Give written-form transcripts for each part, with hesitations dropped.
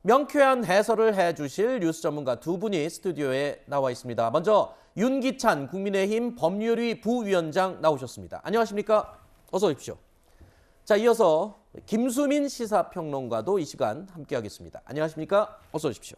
명쾌한 해설을 해주실 뉴스 전문가 두 분이 스튜디오에 나와 있습니다. 먼저 윤기찬 국민의힘 법률위 부위원장 나오셨습니다. 안녕하십니까? 어서 오십시오. 자, 이어서 김수민 시사평론가도 이 시간 함께하겠습니다. 안녕하십니까? 어서 오십시오.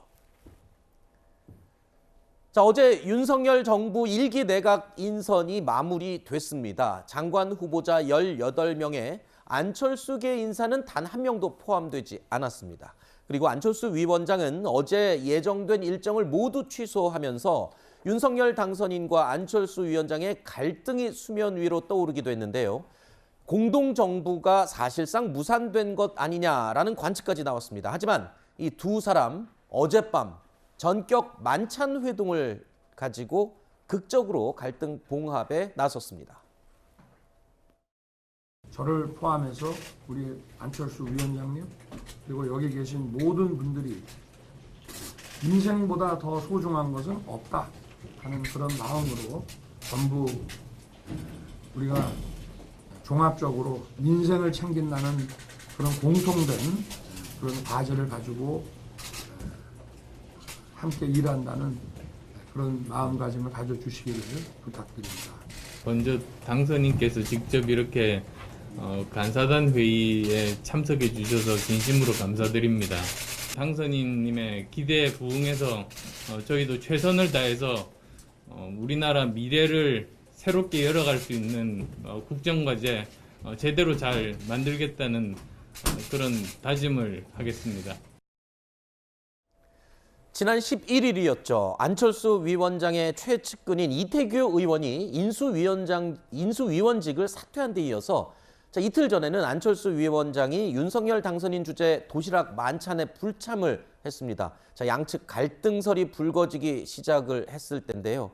자, 어제 윤석열 정부 1기 내각 인선이 마무리됐습니다. 장관 후보자 18명에 안철수계 인사는 단 한 명도 포함되지 않았습니다. 그리고 안철수 위원장은 어제 예정된 일정을 모두 취소하면서 윤석열 당선인과 안철수 위원장의 갈등이 수면 위로 떠오르기도 했는데요. 공동정부가 사실상 무산된 것 아니냐라는 관측까지 나왔습니다. 하지만 이 두 사람 어젯밤 전격 만찬 회동을 가지고 극적으로 갈등 봉합에 나섰습니다. 저를 포함해서 우리 안철수 위원장님 그리고 여기 계신 모든 분들이 인생보다 더 소중한 것은 없다 하는 그런 마음으로 전부 우리가 종합적으로 민생을 챙긴다는 그런 공통된 그런 과제를 가지고 함께 일한다는 그런 마음가짐을 가져주시기를 부탁드립니다. 먼저 당선인께서 직접 이렇게 간사단 회의에 참석해 주셔서 진심으로 감사드립니다. 당선인님의 기대에 부응해서 저희도 최선을 다해서 우리나라 미래를 새롭게 열어갈 수 있는 국정과제 제대로 잘 만들겠다는 그런 다짐을 하겠습니다. 지난 11일이었죠. 안철수 위원장의 최측근인 이태규 의원이 인수위원직을 사퇴한 데 이어서 이틀 전에는 안철수 위원장이 윤석열 당선인 주재 도시락 만찬에 불참을 했습니다. 양측 갈등설이 불거지기 시작을 했을 텐데요.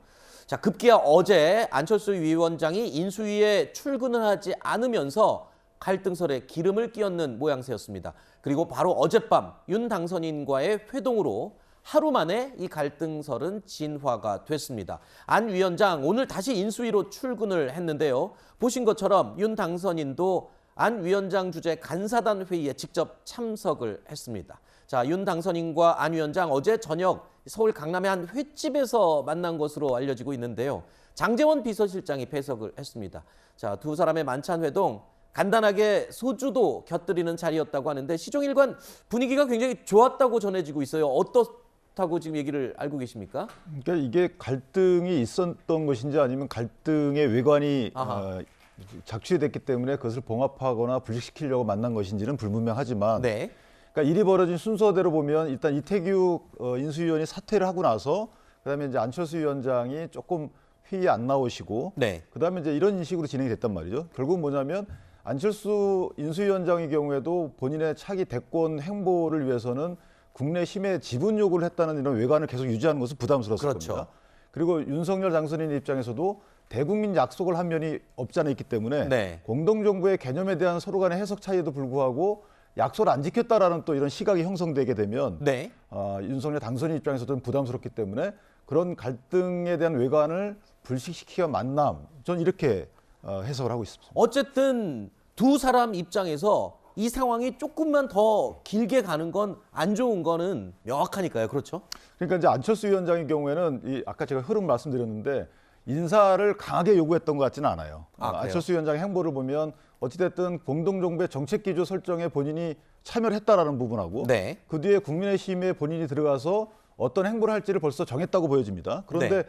급기야 어제 안철수 위원장이 인수위에 출근을 하지 않으면서 갈등설에 기름을 끼얹는 모양새였습니다. 그리고 바로 어젯밤 윤 당선인과의 회동으로 하루 만에 이 갈등설은 진화가 됐습니다. 안 위원장 오늘 다시 인수위로 출근을 했는데요. 보신 것처럼 윤 당선인도 안 위원장 주재 간사단 회의에 직접 참석을 했습니다. 윤 당선인과 안 위원장 어제 저녁 서울 강남의 한 횟집에서 만난 것으로 알려지고 있는데요. 장제원 비서실장이 배석을 했습니다. 두 사람의 만찬 회동 간단하게 소주도 곁들이는 자리였다고 하는데 시종일관 분위기가 굉장히 좋았다고 전해지고 있어요. 어떻다고 지금 얘기를 알고 계십니까? 그러니까 이게 갈등이 있었던 것인지 아니면 갈등의 외관이 작취됐기 때문에 그것을 봉합하거나 불식시키려고 만난 것인지는 불분명하지만 네. 그러니까 일이 벌어진 순서대로 보면 일단 이태규 인수위원이 사퇴를 하고 나서 그다음에 이제 안철수 위원장이 조금 회의에 안 나오시고 네. 그다음에 이제 이런 식으로 진행이 됐단 말이죠. 결국은 뭐냐면 안철수 인수위원장의 경우에도 본인의 차기 대권 행보를 위해서는 국내힘의 지분 요구를 했다는 이런 외관을 계속 유지하는 것은 부담스러웠을 그렇죠. 겁니다. 그리고 윤석열 당선인 입장에서도 대국민 약속을 한 면이 없지 않아 있기 때문에 네. 공동정부의 개념에 대한 서로 간의 해석 차이에도 불구하고 약속을 안 지켰다라는 또 이런 시각이 형성되게 되면 네. 윤석열 당선인 입장에서도 부담스럽기 때문에 그런 갈등에 대한 외관을 불식시키기가 만남, 저는 이렇게 해석을 하고 있습니다. 어쨌든 두 사람 입장에서 이 상황이 조금만 더 길게 가는 건 안 좋은 거는 명확하니까요. 그렇죠? 그러니까 이제 안철수 위원장의 경우에는 아까 제가 흐름 말씀드렸는데 인사를 강하게 요구했던 것 같지는 않아요. 안철수 위원장의 행보를 보면 어찌됐든 공동정부의 정책 기조 설정에 본인이 참여를 했다라는 부분하고 네. 그 뒤에 국민의힘에 본인이 들어가서 어떤 행보를 할지를 벌써 정했다고 보여집니다. 그런데 네.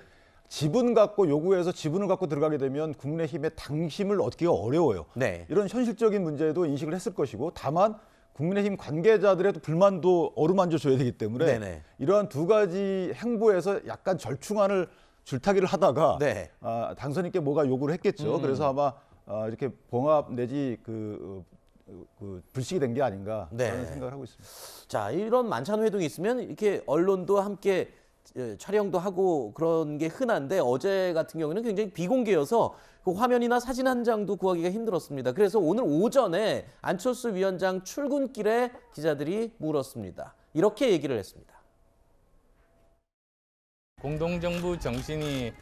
지분 갖고 요구해서 지분을 갖고 들어가게 되면 국민의힘의 당심을 얻기가 어려워요. 네. 이런 현실적인 문제도 인식을 했을 것이고 다만 국민의힘 관계자들의 불만도 어루만져 줘야 되기 때문에 네네. 이러한 두 가지 행보에서 약간 절충안을 줄타기를 하다가 네. 당선인께 뭐가 요구를 했겠죠. 그래서 아마 이렇게 봉합 내지 불식이 된 게 아닌가 하는 생각을 하고 있습니다. 이런 만찬 회동이 있으면 이렇게 언론도 함께 촬영도 하고 그런 게 흔한데 어제 같은 경우는 굉장히 비공개여서 그 화면이나 사진 한 장도 구하기가 힘들었습니다. 그래서 오늘 오전에 안철수 위원장 출근길에 기자들이 물었습니다. 이렇게 얘기를 했습니다. 공동정부 정신이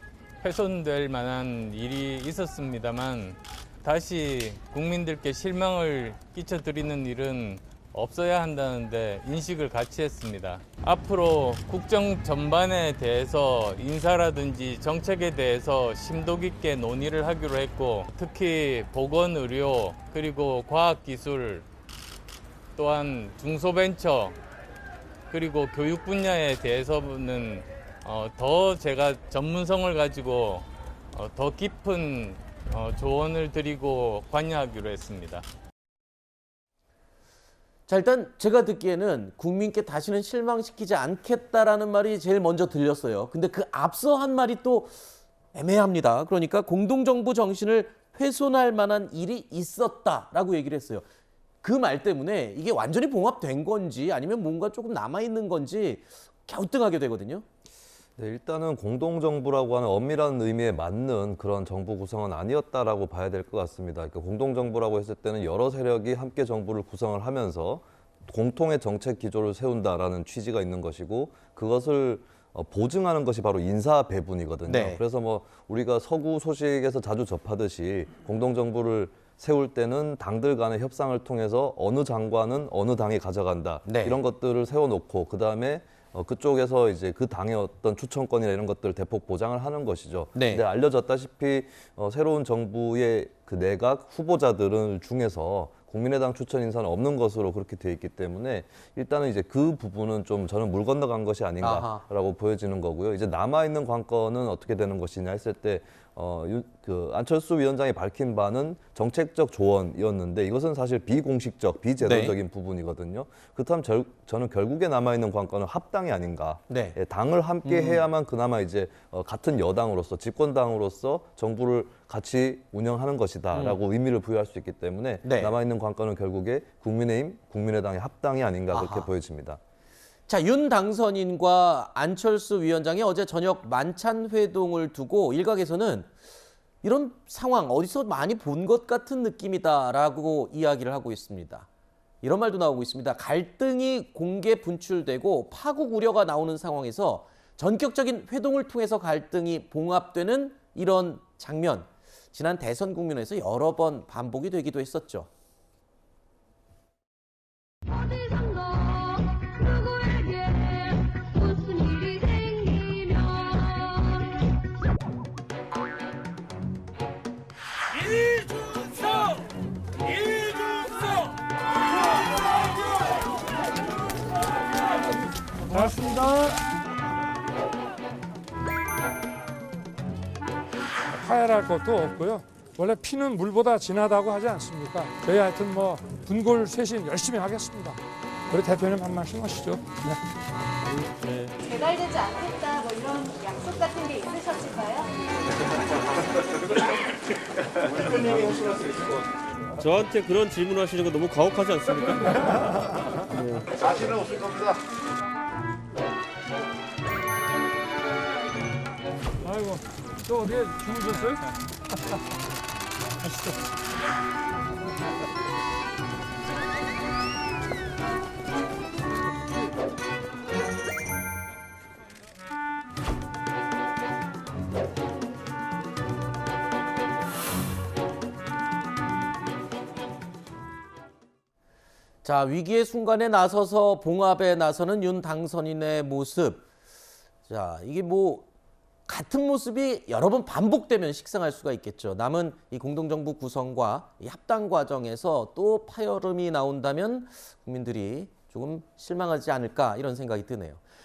훼손될 만한 일이 있었습니다만 다시 국민들께 실망을 끼쳐드리는 일은 없어야 한다는데 인식을 같이 했습니다. 앞으로 국정 전반에 대해서 인사라든지 정책에 대해서 심도 깊게 논의를 하기로 했고, 특히 보건의료 그리고 과학기술 또한 중소벤처 그리고 교육 분야에 대해서는 더 제가 전문성을 가지고 더 깊은 조언을 드리고 관여하기로 했습니다. 자, 일단 제가 듣기에는 국민께 다시는 실망시키지 않겠다라는 말이 제일 먼저 들렸어요. 근데 그 앞서 한 말이 또 애매합니다. 그러니까 공동정부 정신을 훼손할 만한 일이 있었다라고 얘기를 했어요. 그 말 때문에 이게 완전히 봉합된 건지 아니면 뭔가 조금 남아있는 건지 갸우뚱하게 되거든요. 네, 일단은 공동정부라고 하는 엄밀한 의미에 맞는 그런 정부 구성은 아니었다라고 봐야 될 것 같습니다. 그러니까 공동정부라고 했을 때는 여러 세력이 함께 정부를 구성을 하면서 공통의 정책 기조를 세운다라는 취지가 있는 것이고, 그것을 보증하는 것이 바로 인사 배분이거든요. 네. 그래서 뭐 우리가 서구 소식에서 자주 접하듯이 공동정부를 세울 때는 당들 간의 협상을 통해서 어느 장관은 어느 당이 가져간다. 네. 이런 것들을 세워놓고 그다음에 그쪽에서 이제 그 당의 어떤 추천권이나 이런 것들 대폭 보장을 하는 것이죠. 네. 근데 알려졌다시피 새로운 정부의 그 내각 후보자들은 중에서 국민의당 추천 인사는 없는 것으로 그렇게 돼 있기 때문에 일단은 이제 그 부분은 좀 저는 물 건너간 것이 아닌가라고 보여지는 거고요. 이제 남아 있는 관건은 어떻게 되는 것이냐 했을 때 그 안철수 위원장이 밝힌 바는 정책적 조언이었는데, 이것은 사실 비공식적, 비제도적인 부분이거든요. 그렇다면 저는 결국에 남아 있는 관건은 합당이 아닌가. 네. 예, 당을 함께 해야만 그나마 이제 같은 여당으로서, 집권당으로서 정부를 같이 운영하는 것이다라고 의미를 부여할 수 있기 때문에 네. 남아 있는 관건은 결국에 국민의힘, 국민의당의 합당이 아닌가 그렇게 아하. 보여집니다. 자, 윤 당선인과 안철수 위원장이 어제 저녁 만찬 회동을 두고 일각에서는 이런 상황 어디서 많이 본 것 같은 느낌이다라고 이야기를 하고 있습니다. 이런 말도 나오고 있습니다. 갈등이 공개 분출되고 파국 우려가 나오는 상황에서 전격적인 회동을 통해서 갈등이 봉합되는 이런 장면, 지난 대선 국면에서 여러 번 반복이 되기도 했었죠. 어디선가 누구에게 무슨 일이 생기면 이준석! 반갑습니다. 하야할 것도 없고요. 원래 피는 물보다 진하다고 하지 않습니까? 저희 하여튼 뭐 분골쇄신 열심히 하겠습니다. 우리 대표님 한 말씀 하시죠. 네. 개발되지 않겠다 뭐 이런 약속 같은 게 있으셨을까요? 저한테 그런 질문을 하시는 거 너무 가혹하지 않습니까? 자신은 없을 겁니다. 아이고, 또 어디에 주무셨어요? 자, 위기의 순간에 나서서 봉합에 나서는 윤 당선인의 모습. 자, 이게 뭐 같은 모습이 여러 번 반복되면 식상할 수가 있겠죠. 남은 이 공동정부 구성과 이 합당 과정에서 또 파열음이 나온다면 국민들이 조금 실망하지 않을까 이런 생각이 드네요.